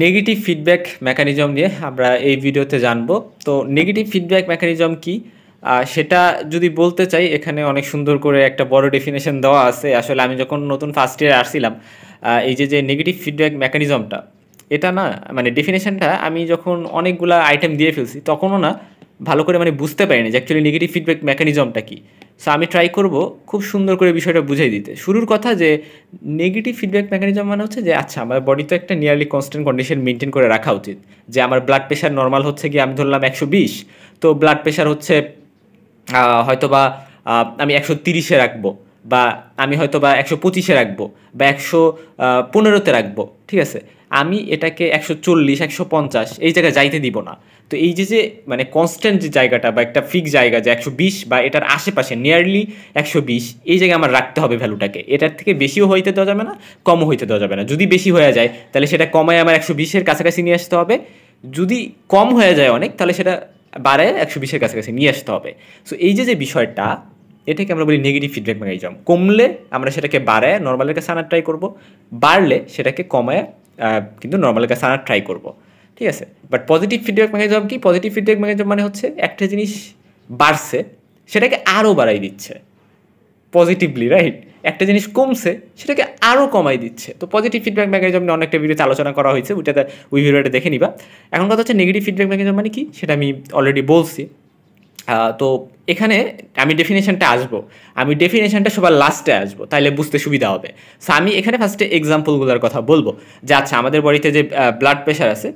Negative feedback mechanism নিয়ে আমরা এই ভিডিওতে জানবো। তো নেগেটিভ ফিডব্যাক মেকানিজম কি সেটা যদি বলতে চাই, এখানে অনেক সুন্দর করে একটা বড় ডেফিনেশন দেওয়া আছে। আসলে আমি যখন নতুন ফার্স্ট ইয়ারে আসছিলাম, এই যে নেগেটিভ ফিডব্যাক মেকানিজমটা, এটা না মানে ডেফিনেশনটা আমি যখন অনেকগুলা আইটেম দিয়ে ফেলছি তখনও না ভালো করে মানে বুঝতে পারিনি যে অ্যাকচুয়ালি নেগেটিভ ফিডব্যাক মেকানিজমটা কি। সো আমি ট্রাই করব খুব সুন্দর করে বিষয়টা বুঝিয়ে দিতে। শুরুর কথা যে নেগেটিভ ফিডব্যাক মেকানিজম মানে হচ্ছে যে আচ্ছা আমার বডি তো একটা নিয়ারলি কনস্ট্যান্ট কন্ডিশন মেনটেন করে রাখা উচিত। যে আমার ব্লাড প্রেশার নর্মাল হচ্ছে গিয়ে আমি ধরলাম 120, তো ব্লাড প্রেশার হচ্ছে হয়তো বা আমি 130-এ রাখবো, বা আমি হয়তো বা 125-এ রাখবো, বা 115-তে রাখবো, ঠিক আছে। আমি এটাকে 140, 150 এই জায়গায় যাইতে দিব না। তো এই যে মানে কনস্ট্যান্ট যে জায়গাটা বা একটা ফিক্স জায়গা যে 120 বা এটার আশেপাশে নিয়ারলি 120, এই জায়গায় আমার রাখতে হবে ভ্যালুটাকে। এটার থেকে বেশিও হইতে দেওয়া যাবে না, কমও হইতে দেওয়া যাবে না। যদি বেশি হয়ে যায় তাহলে সেটা কমায় আমার 120-এর কাছাকাছি নিয়ে আসতে হবে। যদি কম হয়ে যায় অনেক, তাহলে সেটা বাড়ায় 120-এর কাছাকাছি নিয়ে আসতে হবে। সো এই যে বিষয়টা, এটাকে আমরা বলি নেগেটিভ ফিডব্যাক মেকানিজম। কমলে আমরা সেটাকে বাড়ায় নর্মালের কাছে আনার ট্রাই করব, বাড়লে সেটাকে কমায় কিন্তু নর্মালের কাছে আনার ট্রাই করব, ঠিক আছে। বাট পজিটিভ ফিডব্যাক মেকানিজম কি? পজিটিভ ফিডব্যাক মেকানিজম মানে হচ্ছে একটা জিনিস বাড়ছে সেটাকে আরও বাড়াই দিচ্ছে পজিটিভলি, রাইট? একটা জিনিস কমছে সেটাকে আরও কমাই দিচ্ছে। তো পজিটিভ ফিডব্যাক মেকানিজম নিয়ে অনেকটা ভিডিওতে আলোচনা করা হয়েছে, ওই ভিডিওটা দেখে নিবা। এখন কথা হচ্ছে নেগেটিভ ফিডব্যাক মেকানিজম মানে কি, সেটা আমি অলরেডি বলছি। তো এখানে আমি ডেফিনেশনটা আসবো, আমি ডেফিনেশনটা সবার লাস্টে আসবো, তাইলে বুঝতে সুবিধা হবে। সো আমি এখানে ফার্স্টে এক্সাম্পলগুলোর কথা বলবো যে আচ্ছা আমাদের বডিতে যে ব্লাড প্রেশার আছে,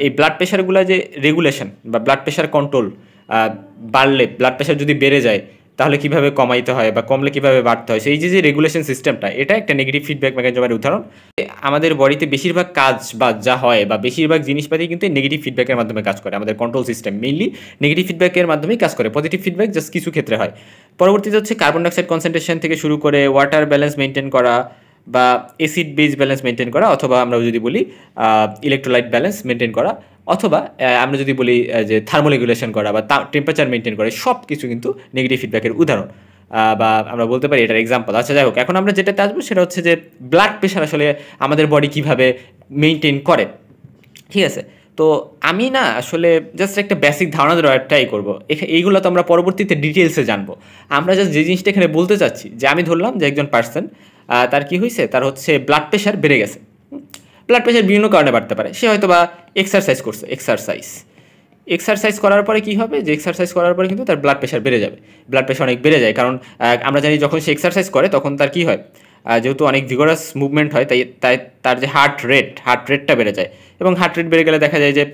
এই ব্লাড প্রেশারগুলো যে রেগুলেশন বা ব্লাড প্রেশার কন্ট্রোল, বাড়লে ব্লাড প্রেশার যদি বেড়ে যায় তাহলে কিভাবে কমাইতে হয় বা কমলে কিভাবে বাড়তে হয়, সেই যে রেগুলেশন সিস্টেমটা, এটা একটা নেগেটিভ ফিডব্যাক মেকানিজমের উদাহরণ। আমাদের বডিতে বেশিরভাগ কাজ বা যা হয় বা বেশিরভাগ জিনিসপাতি কিন্তু নেগেটিভ ফিডব্যাকের মাধ্যমে কাজ করে। আমাদের কন্ট্রোল সিস্টেম মেইনলি নেগেটিভ ফিডব্যাকের মাধ্যমেই কাজ করে। পজিটিভ ফিডব্যাক জাস্ট কিছু ক্ষেত্রে হয়। পরবর্তীতে হচ্ছে কার্বন ডাইঅক্সাইড কনসেন্ট্রেশন থেকে শুরু করে ওয়াটার ব্যালেন্স মেনটেন করা, বা অ্যাসিড বেস ব্যালেন্স মেনটেন করা, অথবা আমরা যদি বলি ইলেকট্রোলাইট ব্যালেন্স মেনটেন করা, অথবা আমরা যদি বলি যে থার্মোরেগুলেশন করা বা টেম্পারেচার মেনটেন করে, সব কিছু কিন্তু নেগেটিভ ফিডব্যাকের উদাহরণ, বা আমরা বলতে পারি এটার এক্সাম্পল। আচ্ছা যাই হোক, এখন আমরা যেটাতে আসবো সেটা হচ্ছে যে ব্লাড প্রেশার আসলে আমাদের বডি কীভাবে মেনটেন করে, ঠিক আছে। তো আমি না আসলে জাস্ট একটা বেসিক ধারণা দেওয়ার ট্রাই করবো। এইগুলো তো আমরা পরবর্তীতে ডিটেলসে জানবো। আমরা জাস্ট যে জিনিসটা এখানে বলতে চাচ্ছি যে আমি ধরলাম যে একজন পার্সন, তার কি হয়েছে, তার হচ্ছে ব্লাড প্রেশার বেড়ে গেছে। ব্লাড প্রেশার বিভিন্ন কারণে বাড়তে পারে। সে হয়তো বা এক্সারসাইজ করছে, এক্সারসাইজ করার পরে কী হবে, যে এক্সারসাইজ করার পরে কিন্তু তার ব্লাড প্রেশার বেড়ে যাবে, ব্লাড প্রেশার অনেক বেড়ে যায়। কারণ আমরা জানি যখন সে এক্সারসাইজ করে তখন তার কী হয়, যেহেতু অনেক ভিগোরাস মুভমেন্ট হয়, তাই তার যে হার্ট রেটটা বেড়ে যায়, এবং হার্ট রেট বেড়ে গেলে দেখা যায় যে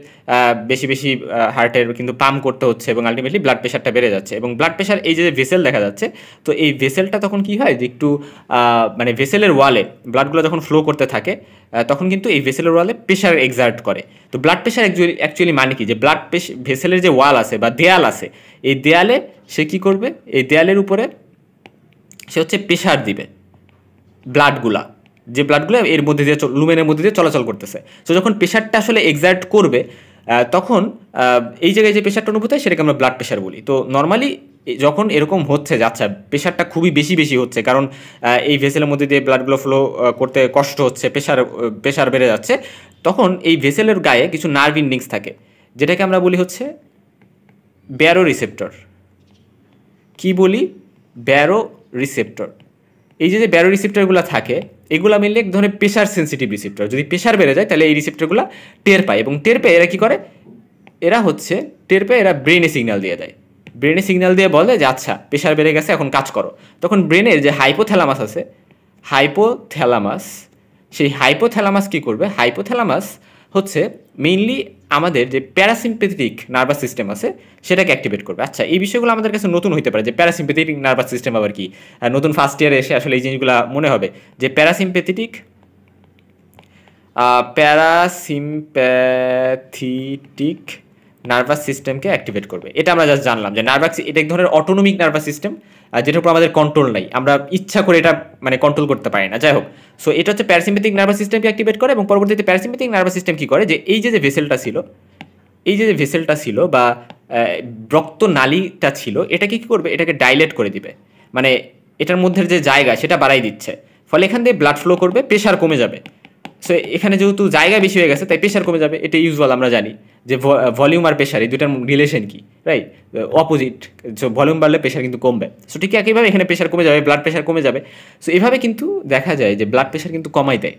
বেশি বেশি হার্টের কিন্তু পাম্প করতে হচ্ছে, এবং আলটিমেটলি ব্লাড প্রেশারটা বেড়ে যাচ্ছে। এবং ব্লাড প্রেশার এই যে ভেসেল দেখা যাচ্ছে, তো এই ভেসেলটা তখন কী হয় যে একটু মানে ভেসেলের ওয়ালে ব্লাডগুলো যখন ফ্লো করতে থাকে তখন কিন্তু এই ভেসেলের ওয়ালে প্রেশার এক্সার্ট করে। তো ব্লাড প্রেশার অ্যাকচুয়ালি মানে কি, যে ব্লাড ভেসেলের যে ওয়াল আছে বা দেয়াল আছে, এই দেয়ালে সে কী করবে, এই দেয়ালের উপরে সে হচ্ছে প্রেশার দিবে ব্লাডগুলা, যে ব্লাডগুলো এর মধ্যে দিয়ে লুমেনের মধ্যে দিয়ে চলাচল করতেছে। তো যখন প্রেশারটা আসলে এক্সার্ট করবে তখন এই জায়গায় যে প্রেশারটা অনুভূত হয় সেটাকে আমরা ব্লাড প্রেশার বলি। তো নর্মালি যখন এরকম হচ্ছে যে আচ্ছা প্রেশারটা খুবই বেশি হচ্ছে, কারণ এই ভেসেলের মধ্যে দিয়ে ব্লাডগুলো ফ্লো করতে কষ্ট হচ্ছে, প্রেশার বেড়ে যাচ্ছে, তখন এই ভেসেলের গায়ে কিছু নার্ভ ইন্ডিংস থাকে, যেটাকে আমরা বলি হচ্ছে ব্যারো রিসেপ্টর। কি বলি? Barrow receptor. এই যে ব্যারো রিসেপ্টরগুলো থাকে, এগুলো মিললে এক ধরনের প্রেশার সেন্সিটিভ রিসেপ্টর। যদি প্রেশার বেড়ে যায় তাহলে এই রিসেপ্টরগুলো টের পায়, এবং টের পেয়ে এরা কী করে, এরা ব্রেনে সিগন্যাল দিয়ে দেয়। ব্রেনে সিগন্যাল দিয়ে বলে যে আচ্ছা প্রেশার বেড়ে গেছে, এখন কাজ করো। তখন ব্রেনের যে হাইপোথ্যালামাস আছে, সেই হাইপোথ্যালামাস কী করবে, হাইপোথ্যালামাস হচ্ছে মেইনলি আমাদের যে প্যারাসিম্পেথেটিক নার্ভাস সিস্টেম আছে সেটাকে অ্যাক্টিভেট করবে। আচ্ছা এই বিষয়গুলো আমাদের কাছে নতুন হতে পারে যে প্যারাসিম্পেথেটিক নার্ভাস সিস্টেম আবার কি, নতুন ফার্স্ট ইয়ারে এসে আসলে এই জিনিসগুলো মনে হবে যে প্যারাসিম্প্যাথেটিক নার্ভাস সিস্টেমকে অ্যাক্টিভেট করবে। এটা আমরা জাস্ট জানলাম যে এটা এক ধরনের অটোনমিক নার্ভাস সিস্টেম, যেটার উপর আমাদের কন্ট্রোল নাই, আমরা ইচ্ছা করে এটা মানে কন্ট্রোল করতে পারি না। যাই হোক, সো এটা হচ্ছে প্যারাসিম্প্যাথেটিক নার্ভাস সিস্টেমকে অ্যাক্টিভেট করে, এবং পরবর্তীতে প্যারাসিম্প্যাথেটিক নার্ভাস সিস্টেম কী করে, যে এই যে ভেসেলটা ছিল বা রক্তনালীটা ছিল, এটাকে কী করবে, এটাকে ডাইলেট করে দিবে, মানে এটার মধ্যে যে জায়গা সেটা বাড়াই দিচ্ছে, ফলে এখান দিয়ে ব্লাড ফ্লো করবে, প্রেশার কমে যাবে। সো এখানে যেহেতু জায়গা বেশি হয়ে গেছে তাই প্রেশার কমে যাবে, এটা ইউজুয়াল আমরা জানি যে ভলিউম আর প্রেশার এই দুটার রিলেশন কি, রাইট, অপোজিট। সো ভলিউম বাড়লে প্রেশার কিন্তু কমবে। সো ঠিক একইভাবে এখানে প্রেশার কমে যাবে, ব্লাড প্রেশার কমে যাবে। সো এভাবে কিন্তু দেখা যায় যে ব্লাড প্রেশার কিন্তু কমাই দেয়,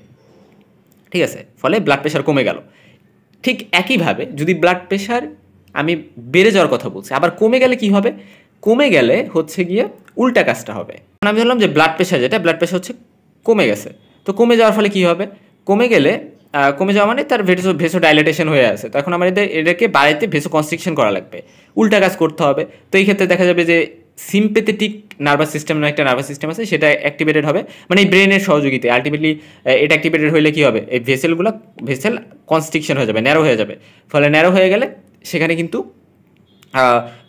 ঠিক আছে, ফলে ব্লাড প্রেশার কমে গেল। ঠিক একইভাবে যদি ব্লাড প্রেশার আমি বেড়ে যাওয়ার কথা বলছি, আবার কমে গেলে কি হবে, কমে গেলে হচ্ছে গিয়ে উল্টা কাজটা হবে। আমি ধরলাম যে ব্লাড প্রেশার যেটা, ব্লাড প্রেশার হচ্ছে কমে গেছে, তো কমে যাওয়ার ফলে কি হবে, কমে গেলে কমে যাওয়া মানে তার ভেসো ডাইলেটেশন হয়ে আছে, তো এখন আমাদের এটাকে বাড়াইতে ভেসো কনস্ট্রিকশন করা লাগবে, উল্টা কাজ করতে হবে। তো এই ক্ষেত্রে দেখা যাবে যে সিম্পেথেটিক নার্ভাস সিস্টেম নামে একটা নার্ভাস সিস্টেম আছে, সেটা অ্যাক্টিভেটেড হবে, মানে এই ব্রেনের সহযোগিতায় আলটিমেটলি এটা অ্যাক্টিভেটেড হলে কী হবে, এই ভেসেল কনস্ট্রিকশন হয়ে যাবে, ন্যারো হয়ে যাবে। ফলে ন্যারো হয়ে গেলে সেখানে কিন্তু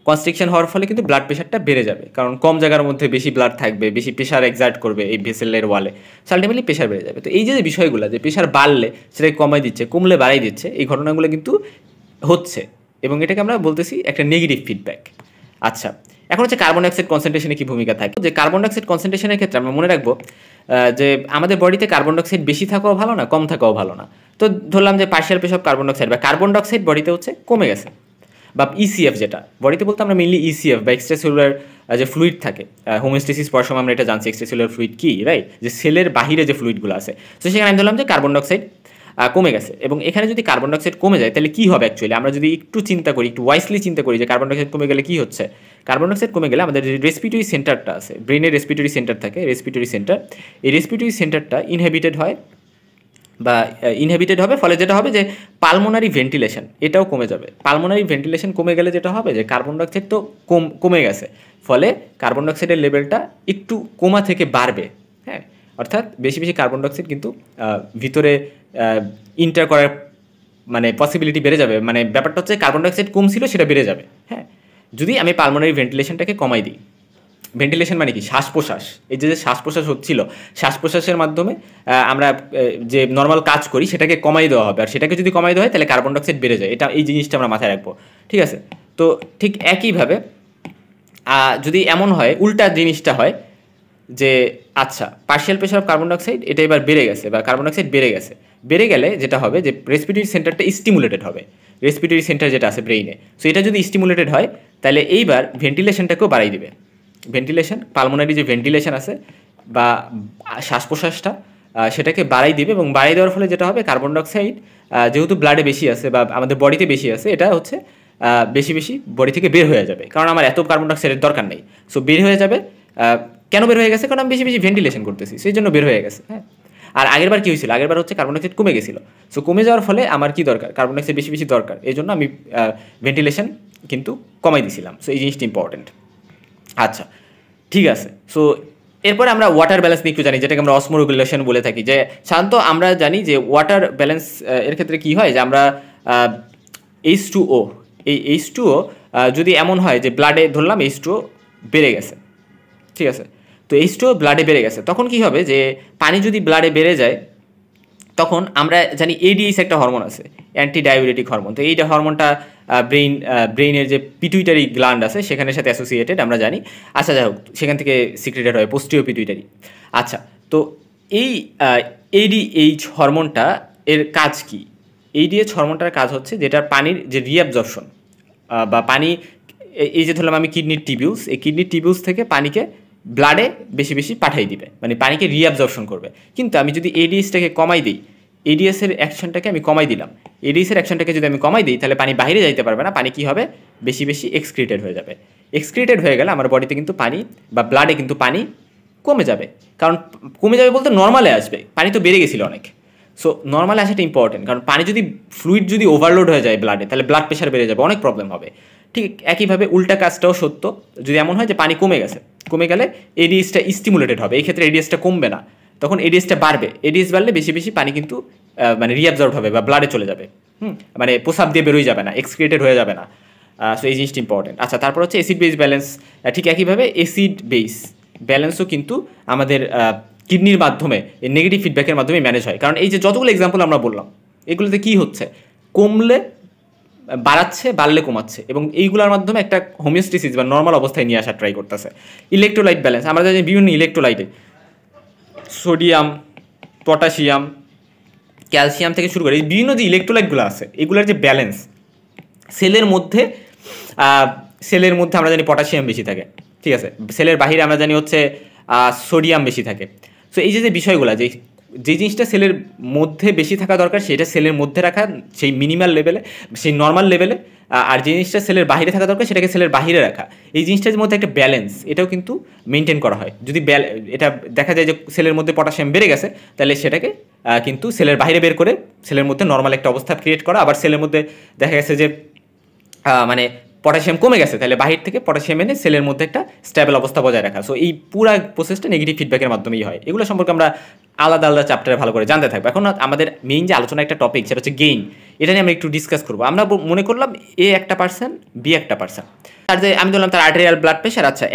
কনস্ট্রিকশন হওয়ার ফলে কিন্তু ব্লাড প্রেশারটা বেড়ে যাবে, কারণ কম জায়গার মধ্যে বেশি ব্লাড থাকবে, বেশি প্রেশার এক্সার্ট করবে এই ভেসেলের ওয়ালে, আলটিমেটলি প্রেশার বেড়ে যাবে। তো এই যে বিষয়গুলো, যে প্রেশার বাড়লে সেটাকে কমাই দিচ্ছে, কমলে বাড়াই দিচ্ছে, এই ঘটনাগুলো কিন্তু হচ্ছে, এবং এটাকে আমরা বলতেছি একটা নেগেটিভ ফিডব্যাক। আচ্ছা, এখন হচ্ছে কার্বন ডাইঅক্সাইড কনসেন্ট্রেশনে কী ভূমিকা থাকে, যে কার্বন ডাইঅক্সাইড কনসেন্ট্রেশনের ক্ষেত্রে আমরা মনে রাখবো যে আমাদের বডিতে কার্বন ডাইঅক্সাইড বেশি থাকাও ভালো না, কম থাকাও ভালো না। তো ধরলাম যে partial pressure of carbon dioxide বা কার্বন ডাইঅক্সাইড বডিতে হচ্ছে কমে গেছে, বা ইসিএফ যেটা বডিতে বলতে আমরা মেইনলি ইসিএফ বা এক্সট্রাসেলুলার যে ফ্লুইড থাকে, হোমিওস্টেসিস পড়ার সময় আমরা এটা জানছি এক্সট্রাসেলুলার ফ্লুইড কি, রাইট, যে সেলের বাহিরে যে ফ্লুইডগুলো আছে। তো সেখানে আমি ধরলাম যে কার্বন ডাইঅক্সাইড কমে গেছে, এবং এখানে যদি কার্বন ডাইঅক্সাইড কমে যায় তাহলে কী হবে অ্যাকচুয়ালি, আমরা যদি একটু চিন্তা করি, একটু ওয়াইসলি চিন্তা করি যে কার্বন ডাইঅক্সাইড কমে গেলে কী হচ্ছে। কার্বন ডাইঅক্সাইড কমে গেলে আমাদের যে রেসপিরেটরি সেন্টারটা আছে, ব্রেনের রেসপিরেটরি সেন্টার থাকে, রেসপিরেটরি সেন্টার, এই রেসপিরেটরি সেন্টারটা ইনহেবিটেড হয় বা ইনহেবিটেড হবে, ফলে যেটা হবে যে পালমোনারি ভেন্টিলেশন এটাও কমে যাবে। পালমোনারি ভেন্টিলেশন কমে গেলে যেটা হবে যে কার্বন ডাইঅক্সাইড তো কমে গেছে, ফলে কার্বন ডাইঅক্সাইডের লেভেলটা একটু কমা থেকে বাড়বে, হ্যাঁ, অর্থাৎ বেশি বেশি কার্বন ডাইঅক্সাইড কিন্তু ভিতরে ইন্টার করার মানে পসিবিলিটি বেড়ে যাবে, মানে ব্যাপারটা হচ্ছে কার্বন ডাইঅক্সাইড কমছিল সেটা বেড়ে যাবে, হ্যাঁ, যদি আমি পালমোনারি ভেন্টিলেশনটাকে কমাই দিই। ভেন্টিলেশন মানে কি, শ্বাস প্রশ্বাস, এই যে শ্বাস প্রশ্বাস হচ্ছিল, শ্বাস প্রশ্বাসের মাধ্যমে আমরা যে নর্মাল কাজ করি সেটাকে কমাই দেওয়া হবে, আর সেটাকে যদি কমাই দেওয়া হয় তাহলে কার্বন ডাইঅক্সাইড বেড়ে যায়, এটা এই জিনিসটা আমরা মাথায় রাখবো, ঠিক আছে। তো ঠিক একইভাবে যদি এমন হয়, উল্টা জিনিসটা হয় যে আচ্ছা partial pressure of carbon dioxide এটা এবার বেড়ে গেছে, বা কার্বন ডাইঅক্সাইড বেড়ে গেলে যেটা হবে যে রেসপিরেটরি সেন্টারটা স্টিমুলেটেড হবে, রেসপিরেটরি সেন্টার যেটা আছে ব্রেইনে, সো এটা যদি স্টিমুলেটেড হয় তাহলে এইবার ভেন্টিলেশনটাকেও বাড়াই দিবে। ভেন্টিলেশন, পালমোনারি যে ভেন্টিলেশন আছে বা শ্বাস প্রশ্বাসটা সেটাকে বাড়াই দিবে, এবং বাড়াই দেওয়ার ফলে যেটা হবে কার্বন ডাইঅক্সাইড যেহেতু ব্লাডে বেশি আছে বা আমাদের বডিতে বেশি আছে, এটা হচ্ছে বেশি বেশি বডি থেকে বের হয়ে যাবে, কারণ আমার এত কার্বন ডাইঅক্সাইডের দরকার নেই, সো বের হয়ে যাবে। কেন বের হয়ে গেছে, কারণ আমি বেশি বেশি ভেন্টিলেশন করতেছি, সেই জন্য বের হয়ে গেছে, হ্যাঁ। আর আগেরবার কী হয়েছিল, আগেরবার হচ্ছে কার্বন ডাইঅক্সাইড কমে গেছিলো, সো কমে যাওয়ার ফলে আমার কি দরকার, কার্বন ডাইঅক্সাইড বেশি বেশি দরকার, এই জন্য আমি ভেন্টিলেশন কিন্তু কমাই দিছিলাম, সো এই জিনিসটা ইম্পর্টেন্ট। আচ্ছা, ঠিক আছে। সো এরপরে আমরা ওয়াটার ব্যালেন্স নিয়ে একটু জানি, যেটাকে আমরা অসমোরেগুলেশন বলে থাকি। যে সাধারণত আমরা জানি যে ওয়াটার ব্যালেন্স এর ক্ষেত্রে কী হয়, যে আমরা H2O, এই H2O যদি এমন হয় যে ব্লাডে ধরলাম H2O বেড়ে গেছে, ঠিক আছে, তো H2O ব্লাডে বেড়ে গেছে, তখন কি হবে যে পানি যদি ব্লাডে বেড়ে যায়, তখন আমরা জানি ADH একটা হরমোন আছে, অ্যান্টি ডায়াবেটিক হরমোন। তো এইটা হরমোনটা ব্রেইনের যে পিটুইটারি গ্ল্যান্ড আছে সেখানের সাথে অ্যাসোসিয়েটেড আমরা জানি। আচ্ছা, যাই হোক, সেখান থেকে সিক্রেটেড হয় পোস্টিরিয়র পিটুইটারি। আচ্ছা, তো এই ADH হরমোনটা এর কাজ কি? ADH হরমোনটার কাজ হচ্ছে যেটা পানির যে রিঅ্যাবজর্পশন বা পানি, এই যে ধরলাম আমি কিডনির টিবিউলস, এই কিডনির টিবিউলস থেকে পানিকে ব্লাডে বেশি বেশি পাঠাই দিবে, মানে পানিকে রিঅ্যাবজর্পশন করবে। কিন্তু আমি যদি ADHটাকে কমাই দিই, এডিএসের অ্যাকশনটাকে আমি কমাই দিলাম, এডিএসের অ্যাকশনটাকে যদি আমি কমাই দিই তাহলে পানি বাইরে যাইতে পারবে না, পানি কী হবে, বেশি বেশি এক্সক্রিটেড হয়ে যাবে। এক্সক্রিটেড হয়ে গেলে আমার বডিতে কিন্তু পানি বা ব্লাডে কিন্তু পানি কমে যাবে, কারণ কমে যাবে বলতে নর্মালে আসবে, পানি তো বেড়ে গেছিলো অনেক। সো নর্মালে আসাটা ইম্পর্টেন্ট, কারণ পানি যদি ফ্লুইড যদি ওভারলোড হয়ে যায় ব্লাডে তাহলে ব্লাড প্রেশার বেড়ে যাবে, অনেক প্রবলেম হবে। ঠিক একইভাবে উল্টা কাজটাও সত্য, যদি এমন হয় যে পানি কমে গেছে, কমে গেলে এডিএসটা স্টিমুলেটেড হবে, এই ক্ষেত্রে এডিএসটা কমবে না, তখন এডিএসটা বাড়বে। এডিএস বাড়লে বেশি বেশি পানি কিন্তু মানে রিঅ্যাবজর্ব হবে বা ব্লাডে চলে যাবে, মানে প্রসাব দিয়ে বেরোই যাবে না, এক্সক্রিটেড হয়ে যাবে না। সো এই জিনিসটা ইম্পর্টেন্ট। আচ্ছা, তারপর হচ্ছে অ্যাসিড বেস ব্যালেন্স। ঠিক একইভাবে অ্যাসিড বেস ব্যালেন্সও কিন্তু আমাদের কিডনির মাধ্যমে নেগেটিভ ফিডব্যাকের মাধ্যমে ম্যানেজ হয়, কারণ এই যে যতগুলো এক্সাম্পল আমরা বললাম এগুলোতে কী হচ্ছে, কমলে বাড়াচ্ছে, বাড়লে কমাচ্ছে, এবং এইগুলোর মাধ্যমে একটা হোমিওস্টেসিস বা নর্মাল অবস্থায় নিয়ে আসার ট্রাই করতেছে। ইলেকট্রোলাইট ব্যালেন্স, আমরা জানি বিভিন্ন ইলেকট্রোলাইটে সোডিয়াম, পটাশিয়াম, ক্যালসিয়াম থেকে শুরু করে এই বিভিন্ন যে ইলেকট্রোলাইটগুলো আছে এগুলোর যে ব্যালেন্স, সেলের মধ্যে সেলের মধ্যে আমরা জানি পটাশিয়াম বেশি থাকে, ঠিক আছে, সেলের বাহিরে আমরা জানি হচ্ছে সোডিয়াম বেশি থাকে। সো এই যে বিষয়গুলো, যে জিনিসটা সেলের মধ্যে বেশি থাকা দরকার সেটা সেলের মধ্যে রাখা সেই মিনিমাল লেভেলে, সেই নর্মাল লেভেলে, আর যে জিনিসটা সেলের বাইরে থাকা দরকার সেটাকে সেলের বাইরে রাখা, এই জিনিসটার মধ্যে একটা ব্যালেন্স এটাও কিন্তু মেনটেন করা হয়। যদি এটা দেখা যায় যে সেলের মধ্যে পটাশিয়াম বেড়ে গেছে, তাহলে সেটাকে কিন্তু সেলের বাইরে বের করে সেলের মধ্যে নর্মাল একটা অবস্থা ক্রিয়েট করা। আবার সেলের মধ্যে দেখা গেছে যে মানে পটাশিয়াম কমে গেছে, তাহলে বাহির থেকে পটাশিয়াম এনে সেলের মধ্যে একটা স্টেবল অবস্থা বজায় রাখা। সো এই পুরো প্রসেসটা নেগেটিভ ফিডব্যাকের মাধ্যমেই হয়। এগুলো সম্পর্কে আমরা আলাদা আলাদা চ্যাপ্টারে ভালো করে জানতে থাকবো। এখন আমাদের মেইন যে আলোচনা একটা টপিক সেটা হচ্ছে গেইন, এটা নিয়ে আমরা একটু ডিসকাস করবো। আমরা মনে করলাম এ একটা পার্সন, বি একটা পার্সন, আর যে আমি ধরলাম তার আর্টেরিয়াল ব্লাড প্রেশার আচ্ছা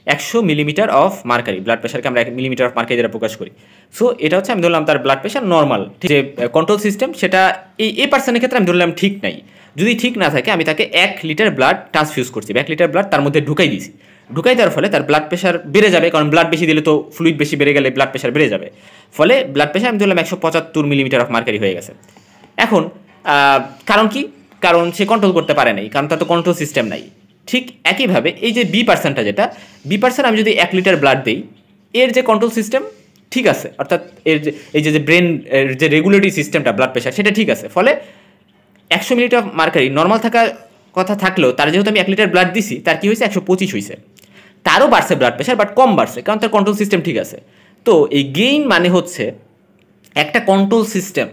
100 মিলিমিটার অফ মার্কারি, ব্লাড প্রেশারকে আমরা 1 মিলিমিটার অফ মার্কারি দ্বারা প্রকাশ করি। সো এটা হচ্ছে আমি ধরলাম তার ব্লাড প্রেশার নর্মাল, যে কন্ট্রোল সিস্টেম সেটা এই পার্সনের ক্ষেত্রে আমি ধরলাম ঠিক নাই। যদি ঠিক না থাকে আমি তাকে 1 লিটার ব্লাড ট্রান্সফিউজ করছি, 1 লিটার ব্লাড তার মধ্যে ঢুকাই দিয়েছি। ঢুকাই দেওয়ার ফলে তার ব্লাড প্রেশার বেড়ে যাবে, কারণ ব্লাড বেশি দিলে তো ফ্লুইড বেশি বেড়ে গেলে ব্লাড প্রেশার বেড়ে যাবে। ফলে ব্লাড প্রেশার আমি ধরলাম 175 মিলিমিটার অফ মার্কারি হয়ে গেছে। এখন কারণ কি? কারণ সে কন্ট্রোল করতে পারে নাই, কারণ তার তো কন্ট্রোল সিস্টেম নাই। ঠিক একইভাবে এই যে বি পার্সনটা, যেটা বি পার্সন আমি যদি 1 লিটার ব্লাড দিই, এর যে কন্ট্রোল সিস্টেম ঠিক আছে, অর্থাৎ এর যে এই যে ব্রেন যে রেগুলেটরি সিস্টেমটা ব্লাড প্রেশার সেটা ঠিক আছে। ফলে 100 মিলিলিটার মার্কারি নর্মাল থাকার কথা থাকলেও তার যেহেতু আমি 1 লিটার ব্লাড দিছি, তার কি হয়েছে 125 হয়েছে। তারও বাড়ছে ব্লাড প্রেশার, বাট কম বাড়ছে, কারণ তার কন্ট্রোল সিস্টেম ঠিক আছে। তো এই গেইন মানে হচ্ছে একটা কন্ট্রোল সিস্টেম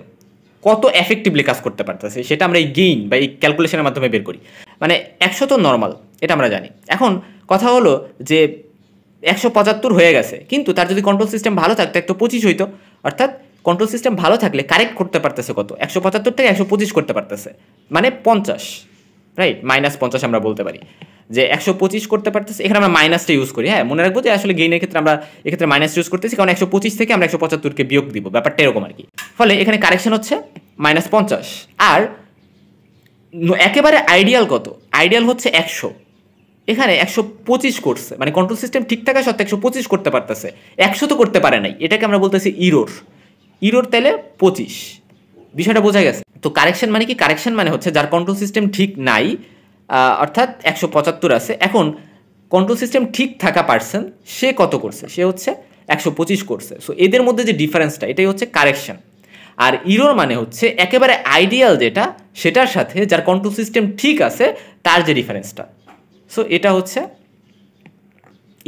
কত এফেক্টিভলি কাজ করতে পারতেছে সেটা আমরা এই গেইন বা এই ক্যালকুলেশনের মাধ্যমে বের করি। মানে 100 তো নর্মাল, এটা আমরা জানি। এখন কথা হলো যে 175 হয়ে গেছে, কিন্তু তার যদি কন্ট্রোল সিস্টেম ভালো থাকতো 125 হইতো। অর্থাৎ কন্ট্রোল সিস্টেম ভালো থাকলে কারেক্ট করতে পারতেছে কত, 175 থেকে 125 করতে পারতেছে, মানে 50, রাইট, -50 আমরা বলতে পারি যে 125 করতে পারতেছে। এখানে আমরা মাইনাসটা ইউজ করি, হ্যাঁ, মনে রাখবো যে আসলে গেইনের ক্ষেত্রে আমরা এক্ষেত্রে মাইনাস ইউজ করতেছি, কারণ 125 থেকে আমরা 175কে বিয়োগ দিব, ব্যাপারটা এরকম আর কি। ফলে এখানে কারেকশন হচ্ছে -50। আর একেবারে আইডিয়াল কত? আইডিয়াল হচ্ছে 100। এখানে 125 করছে, মানে কন্ট্রোল সিস্টেম ঠিক থাকা সত্ত্বেও 125 করতে পারতেছে, 100 তো করতে পারে নাই। এটাকে আমরা বলতেছি ইরোর তাইলে 25। বিষয়টা বোঝা গেছে? তো কারেকশন মানে কি? কারেকশন মানে হচ্ছে যার কন্ট্রোল সিস্টেম ঠিক নাই, অর্থাৎ 175 আছে, এখন কন্ট্রোল সিস্টেম ঠিক থাকা পার্সন সে কত করছে? সে হচ্ছে 125 করছে। সো এদের মধ্যে যে ডিফারেন্সটা, এটাই হচ্ছে কারেকশন। আর ইরোর মানে হচ্ছে একেবারে আইডিয়াল যেটা, সেটার সাথে যার কন্ট্রোল সিস্টেম ঠিক আছে তার যে ডিফারেন্সটা। সো এটা হচ্ছে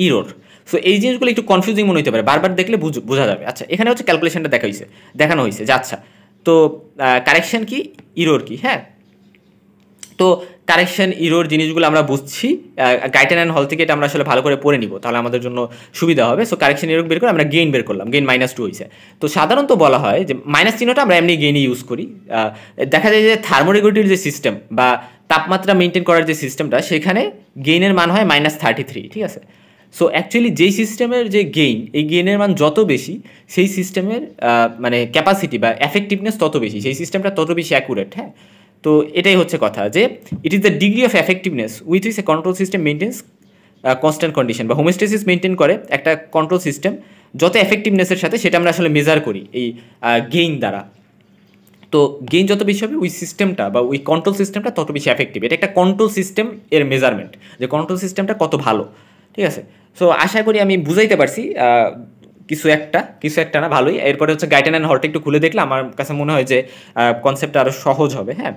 ইরোর। সো এই জিনিসগুলো একটু কনফিউজিং মনে হতে পারে, বারবার দেখলে বোঝা যাবে। আচ্ছা, এখানে হচ্ছে ক্যালকুলেশনটা দেখানো হয়েছে যে আচ্ছা, তো কারেকশন কি, ইরোর কি, হ্যাঁ। তো কারেকশন, ইরোর জিনিসগুলো আমরা বুঝছি, গাইটেন অ্যান্ড হল থেকে এটা আমরা আসলে ভালো করে পড়ে নিব, তাহলে আমাদের জন্য সুবিধা হবে। সো কারেকশন, ইরোর বের করে আমরা গেইন বের করলাম, গেইন -2 হয়েছে। তো সাধারণত বলা হয় যে মাইনাস চিহ্নটা আমরা এমনি গেইনই ইউজ করি। দেখা যায় যে থার্মোরেগুলেটরির যে সিস্টেম বা তাপমাত্রা মেনটেন করার যে সিস্টেমটা, সেখানে গেইনের মান হয় -33, ঠিক আছে। সো অ্যাকচুয়ালি যেই সিস্টেমের যে গেইন, এই গেইনের মান যত বেশি, সেই সিস্টেমের মানে ক্যাপাসিটি বা এফেক্টিভনেস তত বেশি, সেই সিস্টেমটা তত বেশি অ্যাকুরেট, হ্যাঁ। তো এটাই হচ্ছে কথা, যে it is the degree of effectiveness with is a control system maintains constant condition বা হোমোস্টেসিস মেনটেন করে একটা কন্ট্রোল সিস্টেম যত এফেক্টিভনেসের সাথে, সেটা আমরা আসলে মেজার করি এই গেইন দ্বারা। তো গেইন যত বেশি হবে, ওই সিস্টেমটা বা ওই কন্ট্রোল সিস্টেমটা তত বেশি এফেক্টিভ। এটা একটা কন্ট্রোল সিস্টেম এর মেজারমেন্ট, যে কন্ট্রোল সিস্টেমটা কত ভালো, ঠিক আছে। সো আশা করি আমি বুঝাইতে পারছি কিছু একটা না, ভালোই। এরপরে হচ্ছে গাইটেন অ্যান্ড হলটা একটু খুলে দেখলে আমার কাছে মনে হয় যে কনসেপ্টটা আরও সহজ হবে, হ্যাঁ।